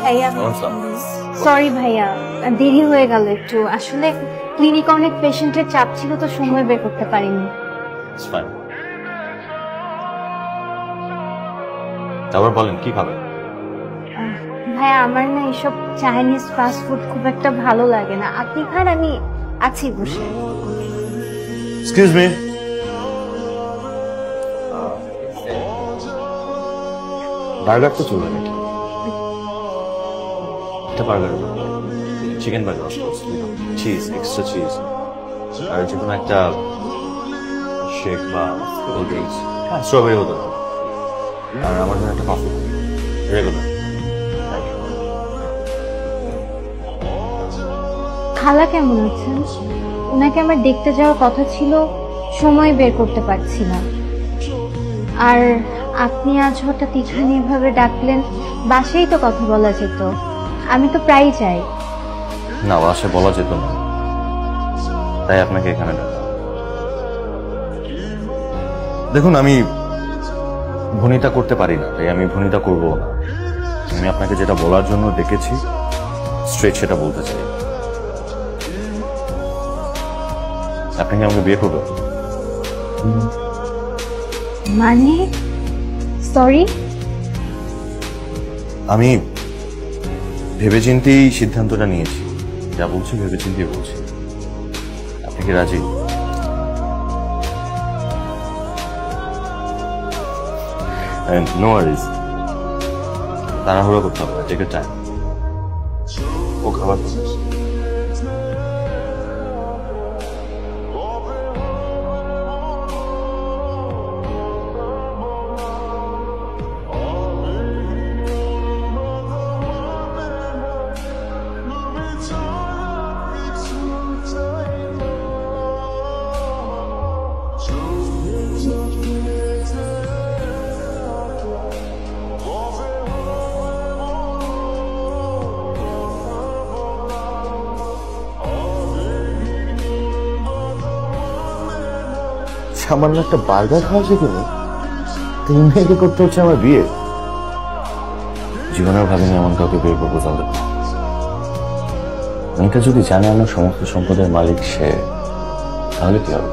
ভাইয়া সরি ভাইয়া, দেরি হয়ে গেল একটু। আসলে ক্লিনিকে অনেক পেশেন্টের চাপ ছিল তো সময় বের করতে পারিনি। তারপর বলেন কি খাবেন? ভাইয়া আমার না এসব চাইনিজ ফাস্ট ফুড খুব একটা ভালো লাগে না। আপনি খান, আমি আছি বসে। এক্সকিউজ মি, বার্গার তো চলবে নাকি? একটা burger, chicken burger, cheese, extra cheese, আর যে কোনো একটা শেক বা কোল্ড ড্রিঙ্কস, স্ট্রবেরি হতো, আর আমার জন্য একটা কফি রেগুলার। খালা কেমন আছেন? ওনাকে আমার দেখতে যাওয়ার কথা ছিল, সময় বের করতে পারছি না। আর আপনি আজ হঠাৎ এখানে এভাবে ডাকলেন, বাসায় তো কথা বলা যেত, আমি তো প্রায়ই যাই। না, বাসায় বলা যেত না, তাই আপনাকে এখানে ডাকা। দেখুন, আমি ভনিতা করতে পারি না, তাই আমি ভনিতা করবো না। আমি আপনাকে যেটা বলার জন্য ডেকেছি স্ট্রেট সেটা বলতে চাই। আপনি কি আমাকে বিয়ে করবেন? মানে সরি, আমি ভেবেচিন্তেই সিদ্ধান্তটা নিয়েছি, যা বলছি ভেবেচিন্তেই বলছি। আপনি কি রাজি? নো ওয়ারিজ, তাড়াহুড়ো করতে হবে, টেক ইউর টাইম। ও খাবার সামান্য একটা বার্গার খাওয়া শিখিনি, 3 মেয়েকে করতে হচ্ছে আমার বিয়ে। জীবনেও ভাবিনি এমন কাউকে বিয়ে প্রপোজাল দেব। মেয়েটা যদি জানে আমার সমস্ত সম্পদের মালিক সে, তাহলে কি হবে?